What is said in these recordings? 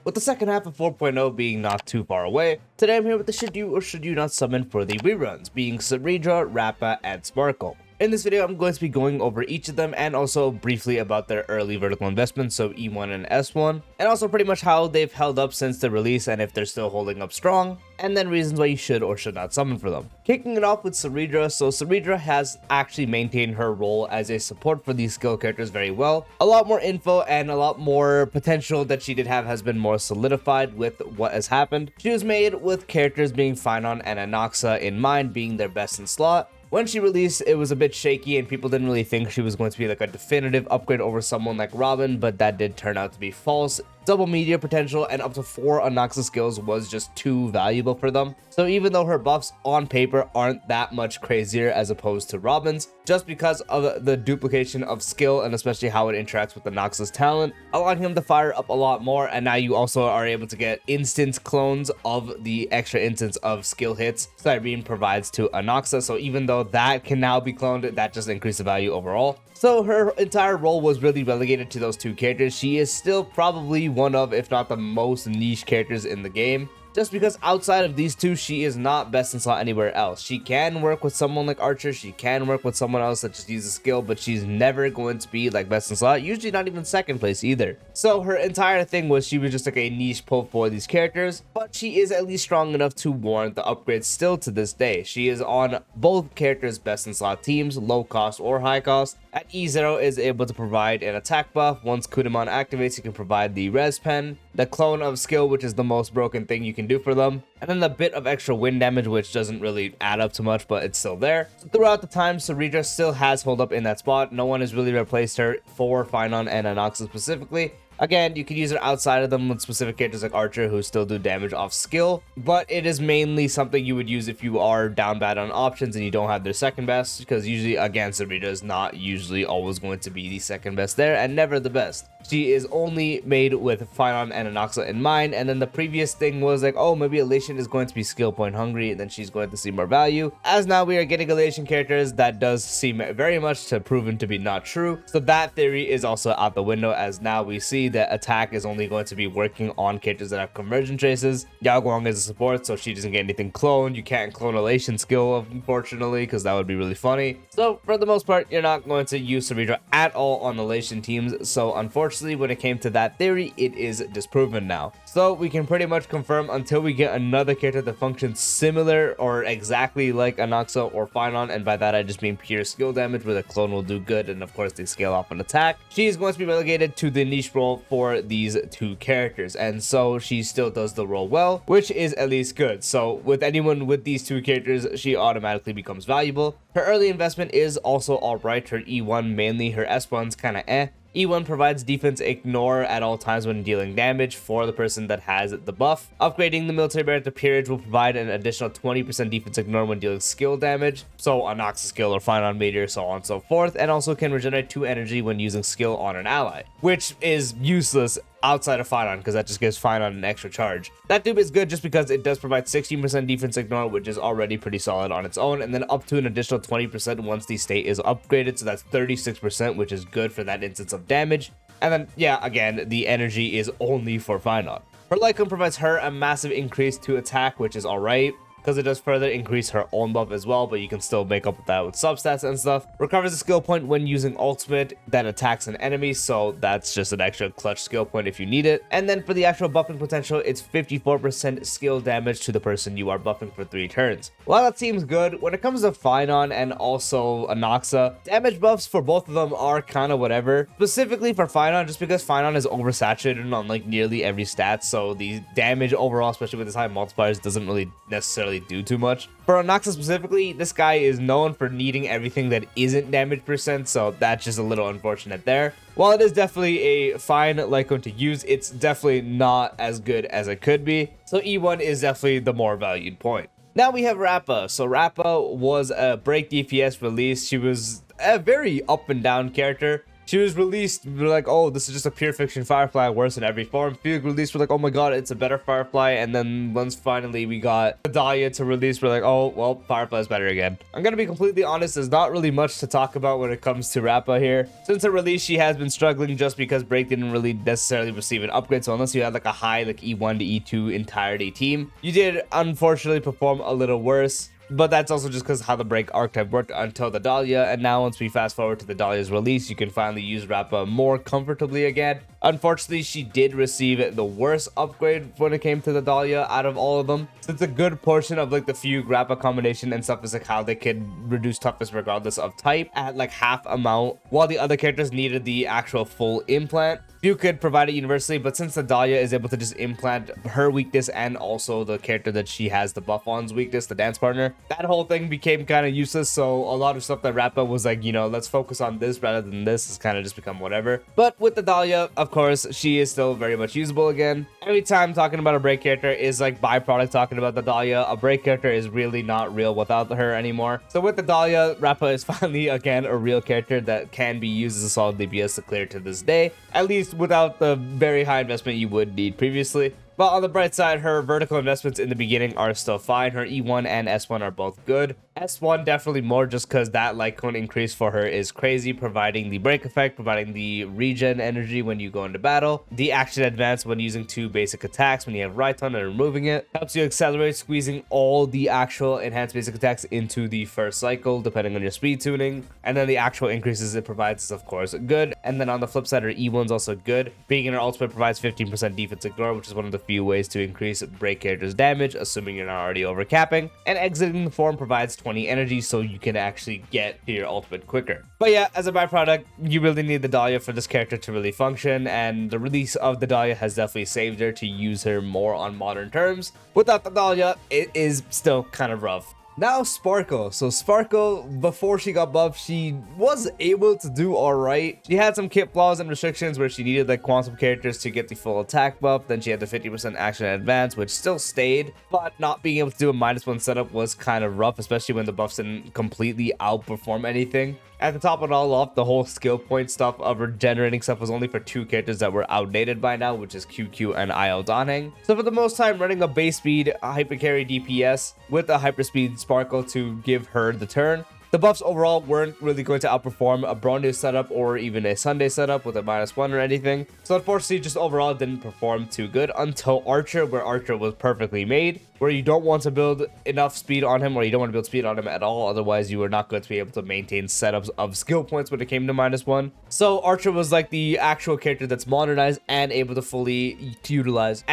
With the second half of 4.0 being not too far away, today I'm here with the should you or should you not summon for the reruns, being Cerydra, Rappa, and Sparkle. In this video, I'm going to be going over each of them and also briefly about their early vertical investments, so E1 and S1, and also pretty much how they've held up since the release and if they're still holding up strong, and then reasons why you should or should not summon for them. Kicking it off with Cerydra, so Cerydra has actually maintained her role as a support for these skill characters very well. A lot more info and a lot more potential that she did have has been more solidified with what has happened. She was made with characters being Phynon and Anoxa in mind being their best in slot. When she released, it was a bit shaky and people didn't really think she was going to be like a definitive upgrade over someone like Robin, but that did turn out to be false. Double media potential and up to 4 Anoxa skills was just too valuable for them. So even though her buffs on paper aren't that much crazier as opposed to Robin's, just because of the duplication of skill and especially how it interacts with Anoxa's talent, allowing him to fire up a lot more, and now you also are able to get instance clones of the extra instance of skill hits Cyrene provides to Anoxa, so even though that can now be cloned, that just increased the value overall. So her entire role was really relegated to those two characters. She is still probably one of, if not the most niche characters in the game, just because outside of these two, she is not best in slot anywhere else. She can work with someone like Archer, she can work with someone else that just uses skill, but she's never going to be like best in slot, usually not even second place either. So her entire thing was she was just like a niche pull for these characters, but she is at least strong enough to warrant the upgrades still to this day. She is on both characters' best in slot teams, low cost or high cost. At E0 is able to provide an attack buff. Once Kudamon activates, you can provide the res pen, the clone of skill, which is the most broken thing you can do for them, and then the bit of extra wind damage, which doesn't really add up to much, but it's still there. So throughout the time, Cerydra still has hold up in that spot. No one has really replaced her for Phynon and Anoxa specifically. Again, you can use her outside of them with specific characters like Archer who still do damage off skill, but it is mainly something you would use if you are down bad on options and you don't have their second best, because usually, again, Cerydra is not usually always going to be the second best there and never the best. She is only made with Phynon and Anoxa in mind, and then the previous thing was like, oh, maybe Elation is going to be skill point hungry and then she's going to see more value. As now we are getting Elation characters, that does seem very much to proven to be not true. So that theory is also out the window, as now we see that attack is only going to be working on characters that have conversion traces. Yao Guang is a support, so she doesn't get anything cloned. You can't clone Elation skill, unfortunately, because that would be really funny. So for the most part, you're not going to use Cerydra at all on Elation teams. So unfortunately, when it came to that theory, it is disproven now. So we can pretty much confirm until we get another character that functions similar or exactly like Anoxa or Phynon, and by that I just mean pure skill damage where the clone will do good and of course they scale off an attack. She is going to be relegated to the niche role for these two characters, and so she still does the role well, which is at least good. So with anyone with these two characters, she automatically becomes valuable. Her early investment is also alright. Her E1 mainly, her S1's kinda eh. E1 provides defense ignore at all times when dealing damage for the person that has the buff. Upgrading the military bear to peerage will provide an additional 20% defense ignore when dealing skill damage, so Anoxa skill or Phynon meteor, so on and so forth, and also can regenerate 2 energy when using skill on an ally, which is useless outside of Phynon because that just gives Phynon an extra charge. That dupe is good just because it does provide 16% defense ignore, which is already pretty solid on its own, and then up to an additional 20% once the state is upgraded, so that's 36%, which is good for that instance of damage. And then, yeah, again, the energy is only for Phynon. Her Lycon provides her a massive increase to attack, which is alright, because it does further increase her own buff as well, but you can still make up with that with substats and stuff. Recovers a skill point when using ultimate that attacks an enemy, so that's just an extra clutch skill point if you need it. And then for the actual buffing potential, it's 54% skill damage to the person you are buffing for 3 turns. While that seems good, when it comes to Phynon and also Anoxa, damage buffs for both of them are kind of whatever. Specifically for Phynon, just because Phynon is oversaturated on like nearly every stat, so the damage overall, especially with his high multipliers, doesn't really necessarily do too much. For Anoxa specifically, this guy is known for needing everything that isn't damage percent, so that's just a little unfortunate there. While it is definitely a fine Lycon to use, it's definitely not as good as it could be, so E1 is definitely the more valued point. Now we have Rappa. So Rappa was a break DPS release. She was a very up and down character. She was released, we're like, oh, this is just a pure fiction Firefly, worse in every form. Field released, we're like, oh my god, it's a better Firefly. And then once finally we got Dahlia to release, we're like, oh, well, Firefly's better again. I'm gonna be completely honest, there's not really much to talk about when it comes to Rappa here. Since her release, she has been struggling just because Break didn't really necessarily receive an upgrade. So unless you had like a high like E1 to E2 entirety team, you did unfortunately perform a little worse. But that's also just because how the Break archetype worked until the Dahlia. And now once we fast forward to the Dahlia's release, you can finally use Rappa more comfortably again. Unfortunately, she did receive the worst upgrade when it came to the Dahlia out of all of them. Since a good portion of like the Fugue Rappa combination and stuff is like how they could reduce toughness regardless of type at like half amount, while the other characters needed the actual full implant. You could provide it universally, but since the Dahlia is able to just implant her weakness and also the character that she has the buff on's weakness, the dance partner, that whole thing became kind of useless. So a lot of stuff that Rappa was like, you know, let's focus on this rather than this has kind of just become whatever. But with the Dahlia, of course, she is still very much usable again. Every time talking about a Break character is like byproduct talking about the Dahlia. A Break character is really not real without her anymore. So with the Dahlia, Rappa is finally again a real character that can be used as a solid DPS to clear to this day, at least without the very high investment you would need previously. But on the bright side, her vertical investments in the beginning are still fine. Her E1 and S1 are both good. S1 definitely more just because that light cone increase for her is crazy, providing the break effect, providing the regen energy when you go into battle, the action advance when using 2 basic attacks when you have right on and removing it, helps you accelerate, squeezing all the actual enhanced basic attacks into the first cycle depending on your speed tuning, and then the actual increases it provides is of course good. And then on the flip side, her E1 is also good, being in her ultimate provides 15% defensive glow, which is one of the few ways to increase Break character's damage, assuming you're not already overcapping, and exiting the form provides 20 energy so you can actually get to your ultimate quicker. But yeah, as a byproduct, you really need the Dahlia for this character to really function, and the release of the Dahlia has definitely saved her to use her more on modern terms. Without the Dahlia, it is still kind of rough. Now Sparkle. So Sparkle, before she got buffed, she was able to do alright. She had some kit flaws and restrictions where she needed like quantum characters to get the full attack buff. Then she had the 50% action advance, which still stayed, but not being able to do a -1 setup was kind of rough, especially when the buffs didn't completely outperform anything. At the top of it all off, the whole skill point stuff of regenerating stuff was only for 2 characters that were outdated by now, which is QQ and IL Donheng. So for the most time, running a base speed hyper carry DPS with a hyper speed Sparkle to give her the turn. The buffs overall weren't really going to outperform a Bronya setup or even a Sunday setup with a -1 or anything. So unfortunately, just overall didn't perform too good until Archer, where Archer was perfectly made, where you don't want to build enough speed on him, or you don't want to build speed on him at all. Otherwise, you are not going to be able to maintain setups of skill points when it came to -1. So Archer was like the actual character that's modernized and able to fully utilize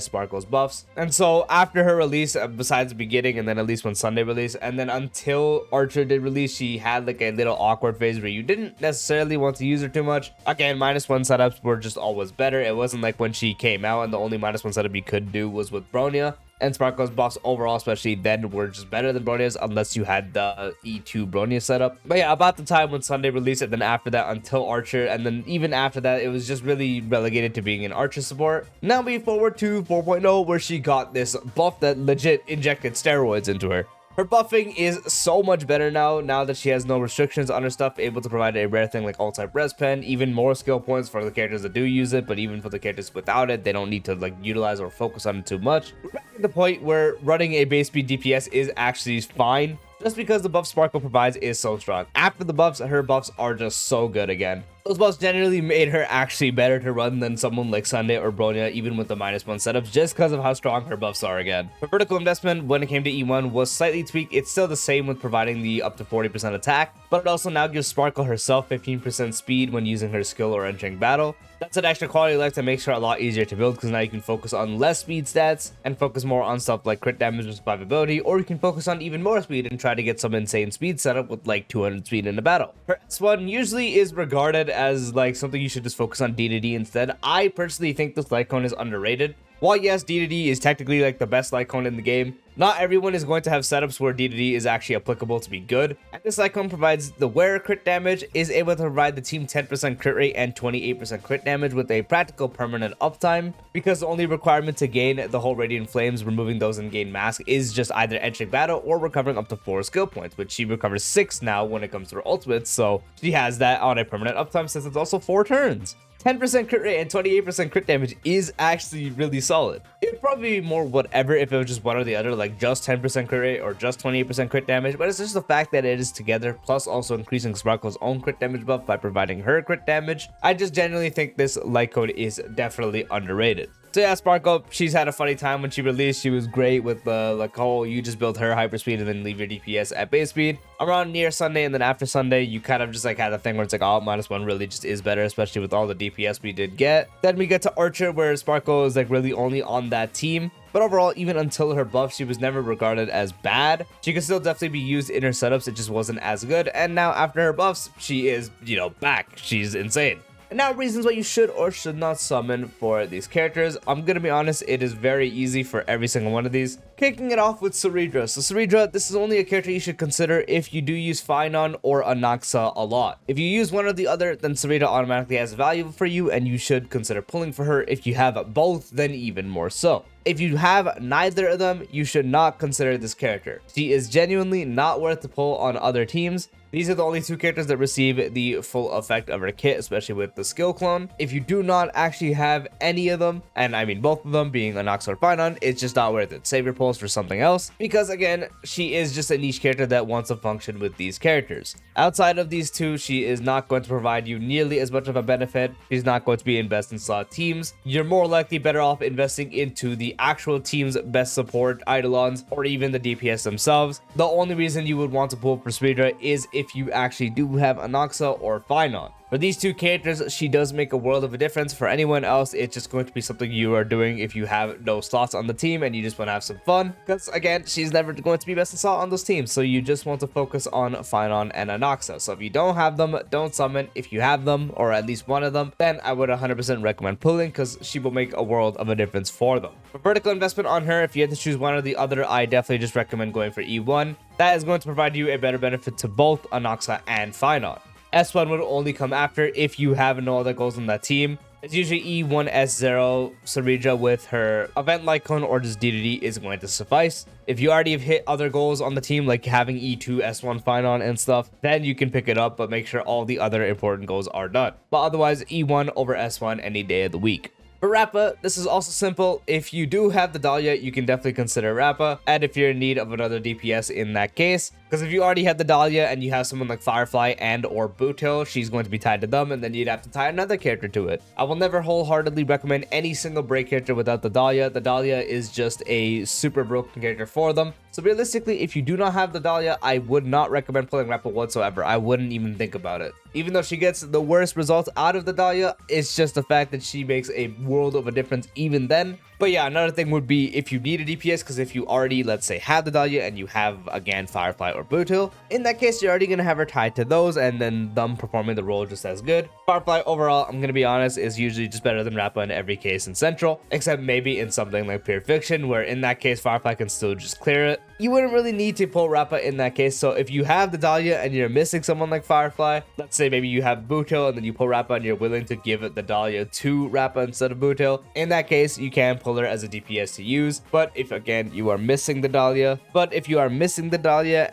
Sparkle's buffs. And so after her release, besides the beginning and then at least when Sunday released, and then until Archer did release, she had like a little awkward phase where you didn't necessarily want to use her too much. Again, -1 setups were just always better. It wasn't like when she came out and the only -1 setup you could do was with Bronya. And Sparkle's buffs overall, especially then, were just better than Bronya's unless you had the E2 Bronya setup. But yeah, about the time when Sunday released it, then after that until Archer, and then even after that, it was just really relegated to being an Archer support. Now we forward to 4.0, where she got this buff that legit injected steroids into her. Her buffing is so much better now that she has no restrictions on her stuff, able to provide a rare thing like alt-type res pen, even more skill points for the characters that do use it, but even for the characters without it, they don't need to like utilize or focus on it too much. We're back at the point where running a base speed DPS is actually fine, just because the buff Sparkle provides is so strong. After the buffs, her buffs are just so good again. Those buffs generally made her actually better to run than someone like Sunday or Bronya, even with the -1 setups, just because of how strong her buffs are again. Her vertical investment when it came to E1 was slightly tweaked. It's still the same with providing the up to 40% attack, but it also now gives Sparkle herself 15% speed when using her skill or entering battle. That's an extra quality of life that makes her a lot easier to build, because now you can focus on less speed stats and focus more on stuff like crit damage and survivability, or you can focus on even more speed and try to get some insane speed setup with like 200 speed in the battle. Her S1 usually is regarded as like something you should just focus on D to D instead. I personally think this light cone is underrated. While yes, D is technically like the best Lycone in the game, not everyone is going to have setups where D is actually applicable to be good, and this Lycone provides the wearer crit damage, is able to provide the team 10% crit rate and 28% crit damage with a practical permanent uptime, because the only requirement to gain the whole Radiant Flames, removing those in game mask, is just either entering battle or recovering up to 4 skill points, which she recovers 6 now when it comes to her ultimate, so she has that on a permanent uptime since it's also 4 turns. 10% crit rate and 28% crit damage is actually really solid. It'd probably be more whatever if it was just one or the other, like just 10% crit rate or just 28% crit damage, but it's just the fact that it is together, plus also increasing Sparkle's own crit damage buff by providing her crit damage. I just genuinely think this light code is definitely underrated. So yeah, Sparkle, she's had a funny time when she released. She was great with the like whole you just build her hyperspeed and then leave your DPS at base speed. Around near Sunday and then after Sunday, you kind of just like had a thing where it's like, oh, -1 really just is better, especially with all the DPS we did get. Then we get to Archer, where Sparkle is like really only on that team. But overall, even until her buff, she was never regarded as bad. She could still definitely be used in her setups, it just wasn't as good. And now after her buffs, she is, you know, back. She's insane. And now reasons why you should or should not summon for these characters. I'm gonna be honest, it is very easy for every single one of these. Kicking it off with Cerydra. So Cerydra, this is only a character you should consider if you do use Phynon or Anaxa a lot. If you use one or the other, then Cerydra automatically has value for you, and you should consider pulling for her. If you have both, then even more so. If you have neither of them, you should not consider this character. She is genuinely not worth the pull on other teams. These are the only 2 characters that receive the full effect of her kit, especially with the skill clone. If you do not actually have any of them, and I mean both of them being Anaxa or Phynon, it's just not worth it. Save your pulls for something else, because again, she is just a niche character that wants to function with these characters. Outside of these 2, she is not going to provide you nearly as much of a benefit. She's not going to be in best in slot teams. You're more likely better off investing into the actual team's best support Eidolons or even the DPS themselves. The only reason you would want to pull for Cerydra is if you actually do have Anaxa or Phynon. For these 2 characters, she does make a world of a difference. For anyone else, it's just going to be something you are doing if you have no slots on the team and you just want to have some fun. Because again, she's never going to be best in slot on those teams, so you just want to focus on Phynon and Anaxa. So if you don't have them, don't summon. If you have them, or at least one of them, then I would 100% recommend pulling, because she will make a world of a difference for them. For vertical investment on her, if you have to choose one or the other, I definitely just recommend going for E1. That is going to provide you a better benefit to both Anaxa and Phynon. S1 would only come after if you have no other goals on that team. It's usually E1, S0, Cerydra with her event Lycone or just DDD is going to suffice. If you already have hit other goals on the team, like having E2, S1 Phynon and stuff, then you can pick it up, but make sure all the other important goals are done. But otherwise, E1 over S1 any day of the week. For Rappa, this is also simple. If you do have the Dahlia, you can definitely consider Rappa, and if you're in need of another DPS in that case, because if you already have the Dahlia and you have someone like Firefly and or Boothill, she's going to be tied to them, and then you'd have to tie another character to it. I will never wholeheartedly recommend any single break character without the Dahlia. The Dahlia is just a super broken character for them. So realistically, if you do not have the Dahlia, I would not recommend pulling Rappa whatsoever. I wouldn't even think about it. Even though she gets the worst results out of the Dahlia, it's just the fact that she makes a world of a difference even then. But yeah, another thing would be if you need a DPS, because if you already, let's say, have the Dahlia and you have, again, Firefly or Boothill, in that case, you're already going to have her tied to those and then them performing the role just as good. Firefly, overall, I'm going to be honest, is usually just better than Rappa in every case in Central, except maybe in something like Pure Fiction, where in that case, Firefly can still just clear it. You wouldn't really need to pull Rappa in that case, so if you have the Dahlia and you're missing someone like Firefly, let's say maybe you have Boothill and then you pull Rappa and you're willing to give the Dahlia to Rappa instead of Boothill, in that case, you can pull her as a DPS to use. But if again you are missing the Dahlia,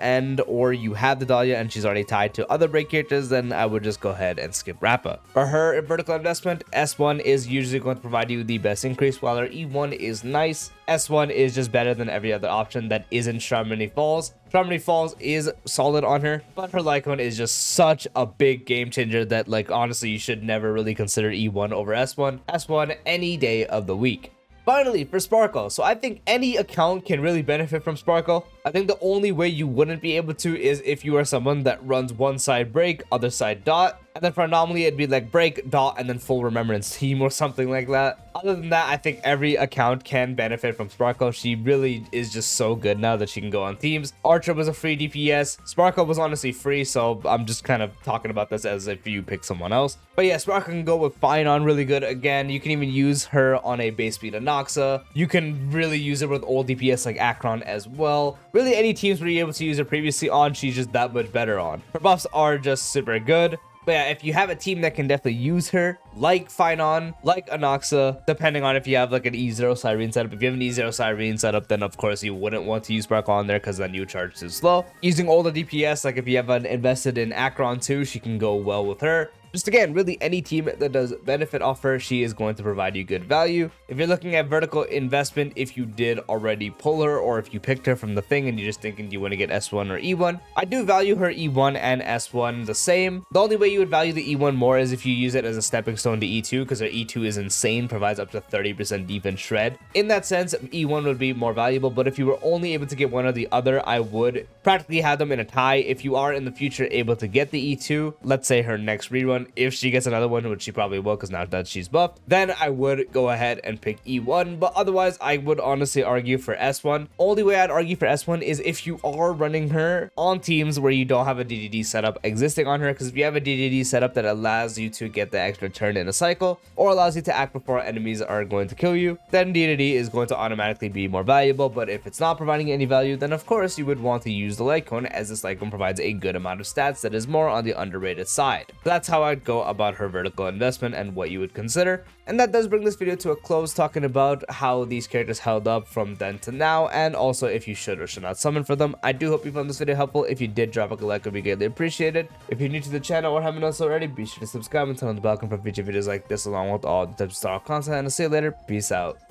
and or you have the Dahlia and she's already tied to other break characters, then I would just go ahead and skip Rappa. For her in vertical investment, S1 is usually going to provide you the best increase, while her E1 is nice. S1 is just better than every other option that isn't Charmony Falls. Charmony Falls is solid on her, but her Lycone is just such a big game changer that, like, honestly, you should never really consider E1 over S1. S1 any day of the week. Finally, for Sparkle, so I think any account can really benefit from Sparkle. I think the only way you wouldn't be able to is if you are someone that runs one side break, other side dot. And then for anomaly, it'd be like break, dot, and then full remembrance team or something like that. Other than that, I think every account can benefit from Sparkle. She really is just so good now that she can go on teams. Archer was a free DPS. Sparkle was honestly free, so I'm just kind of talking about this as if you pick someone else. But yeah, Sparkle can go with Fine on really good. Again, you can even use her on a base speed Anoxa. You can really use her with old DPS like Akron as well. Really, any teams where you're able to use her previously on, she's just that much better on. Her buffs are just super good. But yeah, if you have a team that can definitely use her, like Finon, like Anoxa, depending on if you have like an E0 Cyrene setup. If you have an E0 Cyrene setup, then of course you wouldn't want to use Sparkle on there because then you charge too slow. Using older DPS, like if you have an invested in Akron too, she can go well with her. Just again, really any team that does benefit off her, she is going to provide you good value. If you're looking at vertical investment, if you did already pull her or if you picked her from the thing and you're just thinking you want to get S1 or E1, I do value her E1 and S1 the same. The only way you would value the E1 more is if you use it as a stepping stone to E2 because her E2 is insane, provides up to 30% defense shred. In that sense, E1 would be more valuable, but if you were only able to get one or the other, I would practically have them in a tie. If you are in the future able to get the E2, let's say her next rerun, if she gets another one, which she probably will because now that she's buffed, then I would go ahead and pick E1. But otherwise, I would honestly argue for S1. Only way I'd argue for S1 is if you are running her on teams where you don't have a DDD setup existing on her, because if you have a DDD setup that allows you to get the extra turn in a cycle or allows you to act before enemies are going to kill you, then DDD is going to automatically be more valuable. But if it's not providing any value, then of course you would want to use the light cone, as this light cone provides a good amount of stats that is more on the underrated side. That's how I'd go about her vertical investment and what you would consider. And that does bring this video to a close, talking about how these characters held up from then to now, and also if you should or should not summon for them. I do hope you found this video helpful. If you did, drop a like, it would be greatly appreciated. If you're new to the channel or haven't done so already, be sure to subscribe and turn on the bell icon for future videos like this, along with all the types of style content. And I'll see you later. Peace out.